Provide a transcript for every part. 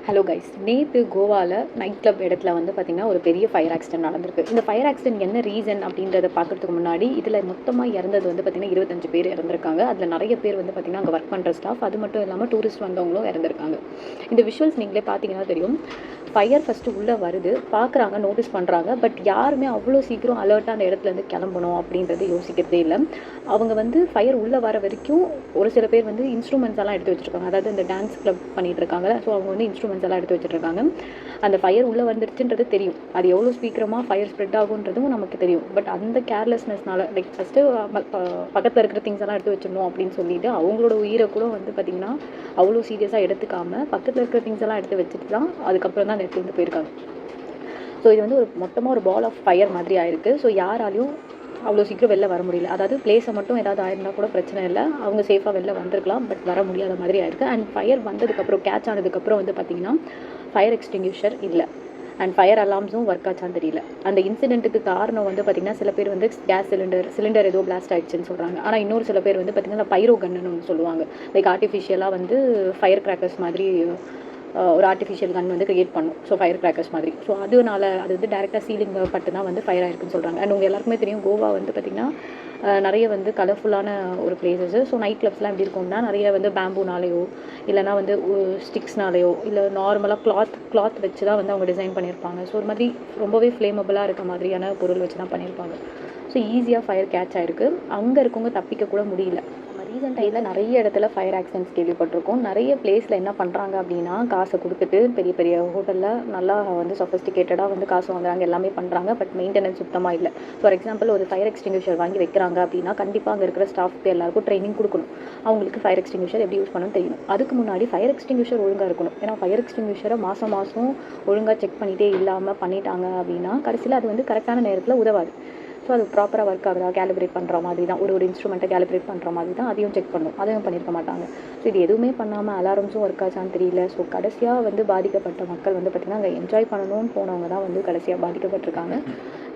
Hello guys, நேற்று கோவாவில் night club இடத்துல வந்து பார்த்திங்கன்னா ஒரு பெரிய ஃபயர் ஆக்சிடென்ட் நடந்திருக்கு. இந்த ஃபயர் ஆக்சிடென்ட் என்ன ரீசன் அப்படின்றத பார்க்குறதுக்கு முன்னாடி இதில் மொத்தமாக இறந்தது வந்து பார்த்திங்கன்னா 25 பேர் இறந்துருக்காங்க. அதில் நிறைய பேர் வந்து பார்த்திங்கன்னா அங்கே ஒர்க் பண்ணுற ஸ்டாஃப், அது மட்டும் இல்லாமல் டூரிஸ்ட் வந்தவங்களும் இறந்துருக்காங்க. இந்த விஷுவல்ஸ் நீங்களே பார்த்தீங்கன்னா தெரியும். ஃபயர் ஃபஸ்ட்டு உள்ளே வருது, பார்க்குறாங்க, நோட்டீஸ் பண்ணுறாங்க. பட் யாருமே அவ்வளோ சீக்கிரம் அலர்ட்டாக அந்த இடத்துலேருந்து கிளம்பணும் அப்படின்றது யோசிக்கிறதே இல்லை. அவங்க வந்து ஃபயர் உள்ளே வர வரைக்கும் ஒரு சில பேர் வந்து இன்ஸ்ட்ருமெண்ட்ஸ் எல்லாம் எடுத்து வச்சுருக்காங்க. அதாவது இந்த டான்ஸ் கிளப் பண்ணிகிட்டு இருக்காங்க. ஸோ அவங்க வந்து இன்ஸ்ட்ருமெண்ட்ஸ் எல்லாம் எடுத்து வச்சுருக்காங்க. அந்த ஃபயர் உள்ளே வந்துடுச்சுன்றது தெரியும். அது எவ்வளோ சீக்கிரமாக ஃபயர் ஸ்ப்ரெட் ஆகுன்றதும் நமக்கு தெரியும். பட் அந்த கேர்லெஸ்னஸ்னால லைக் ஃபஸ்ட்டு பக்கத்தில் இருக்கிற திங்ஸ் எல்லாம் எடுத்து வச்சிடணும் அப்படின்னு சொல்லிட்டு அவங்களோட உயிரை கூட வந்து பார்த்திங்கன்னா அவ்வளோ சீரியஸாக எடுத்துக்காமல் பக்கத்தில் இருக்கிற திங்ஸ் எல்லாம் எடுத்து வச்சுட்டு தான் அதுக்கப்புறம் தான் அந்த இடத்துலேருந்து போயிருக்காங்க. ஸோ இது வந்து மொத்தமாக ஒரு பால் ஆஃப் ஃபயர் மாதிரி ஆயிருக்கு. ஸோ யாராலையும் அவ்வளோ சீக்கிரம் வெளில வர முடியல. அதாவது பிளேஸை மட்டும் ஏதாவது ஆயிருந்தா கூட பிரச்சனை இல்லை, அவங்க சேஃபாக வெளில வந்திருக்கலாம். பட் வர முடியாத மாதிரி ஆயிருக்கு. அண்ட் ஃபயர் வந்ததுக்கப்புறம் கேட்ச் ஆனதுக்கப்புறம் வந்து பார்த்திங்கன்னா ஃபயர் எக்ஸ்டிங்யூஷர் இல்லை, அண்ட் ஃபயர் அலார்ம்ஸும் ஒர்க் ஆச்சான்னு தெரியல. அந்த இன்சிடென்ட்டுக்கு காரணம் வந்து பார்த்திங்கன்னா சில பேர் வந்து கேஸ் சிலிண்டர் ஏதோ பிளாஸ்ட் ஆகிடுச்சுன்னு சொல்கிறாங்க. ஆனால் இன்னொரு சில பேர் வந்து பார்த்திங்கன்னா பைரோ கன்னுன்னு ஒன்று சொல்லுவாங்க. லைக் ஆர்டிஃபிஷியலாக வந்து ஃபயர் கிராக்கர்ஸ் மாதிரி ஒரு ஆர்டிஃபிஷியல் கன் வந்து கிரியேட் பண்ணும். ஸோ ஃபயர் கிராக்கர்ஸ் மாதிரி. ஸோ அதனால அது வந்து டேரெக்டாக சீலிங் பட்டு தான் வந்து ஃபயர் ஆயிருக்குன்னு சொல்கிறாங்க. அண்ட் உங்கள் எல்லாருக்குமே தெரியும், கோவா வந்து பார்த்திங்கன்னா நிறைய வந்து கலர்ஃபுல்லான ஒரு பிளேசஸ். ஸோ நைட் கிளப்ஸ்லாம் எப்படி இருக்கும்னா நிறைய வந்து பேம்பூனாலேயோ இல்லைனா வந்து ஸ்டிக்ஸ்னாலேயோ இல்லை நார்மலாக கிளாத் வச்சு தான் வந்து அவங்க டிசைன் பண்ணியிருப்பாங்க. ஸோ ஒரு மாதிரி ரொம்பவே ஃப்ளேமபுளாக இருக்க மாதிரியான பொருள் வச்சு தான் பண்ணியிருப்பாங்க. ஸோ ஈஸியாக ஃபயர் கேட்ச் ஆகிருக்கு. அங்கே இருக்கவங்க தப்பிக்க கூட முடியல. ரீசெண்ட் டைமில் நிறைய இடத்துல ஃபயர் ஆக்சிடென்ட்ஸ் கேள்விப்பட்டிருக்கோம். நிறைய பிளேஸில் என்ன பண்ணுறாங்க அப்படின்னா காசை கொடுத்துட்டு பெரிய பெரிய ஹோட்டலில் நல்லா வந்து சொஃபிஸ்டிகேட்டடாக வந்து காசு வாங்குறாங்க, எல்லாமே பண்ணுறாங்க. பட் மெயின்டெனன்ஸ் சுத்தமாக இல்லை. ஃபார் எக்ஸாம்பிள் ஒரு ஃபயர் எக்ஸ்டிங்யூஷர் வாங்கி வைக்கிறாங்க அப்படின்னா கண்டிப்பாக அங்கே இருக்கிற ஸ்டாஃப்க்கு எல்லாருக்கும் ட்ரைனிங் கொடுக்கணும். அவங்களுக்கு ஃபயர் எக்ஸ்டிங்யூஷர் எப்படி யூஸ் பண்ணணும்னு தெரியணும். அதுக்கு முன்னாடி ஃபயர் எக்ஸ்டிங்யூஷர் ஒழுங்காக இருக்கணும். ஏன்னா ஃபயர் எக்ஸ்டிங்யூஷரை மாதம் ஒழுங்காக செக் பண்ணிகிட்டே இல்லாமல் பண்ணிட்டாங்க அப்படின்னா கடைசியில் அது வந்து கரெக்டான நேரத்தில் உதவாது. ஸோ அது ப்ராப்பராக ஒர்க் ஆகுதா கேலிப்ரேட் பண்ணுற மாதிரி தான், ஒரு இன்ஸ்ட்ருமெண்ட்டை கேலிப்ரேட் பண்ணுற மாதிரி தான் அதையும் செக் பண்ணணும். அதையும் பண்ணியிருக்க மாட்டாங்க. ஸோ இது எதுவுமே பண்ணாமல் அலாரம்ஸும் ஒர்க் ஆச்சான்னு தெரியல. ஸோ கடைசியாக வந்து பாதிக்கப்பட்ட மக்கள் வந்து பார்த்திங்கன்னா அங்கே என்ஜாய் பண்ணணும்னு போனவங்க தான் வந்து கடைசியாக பாதிக்கப்பட்டிருக்காங்க.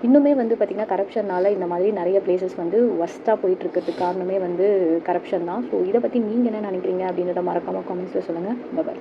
இன்னுமே வந்து பார்த்திங்கன்னா கரப்ஷனால் இந்த மாதிரி நிறைய பிளேசஸ் வந்து ஒஸ்ட்டாக போயிட்டுருக்கிறதுக்கு காரணமே வந்து கரப்ஷன் தான். ஸோ இதை பற்றி நீங்கள் என்ன நினைக்கிறீங்க அப்படின்றத மறக்காமல் காமெண்ட்ஸில் சொல்லுங்கள். பாய்.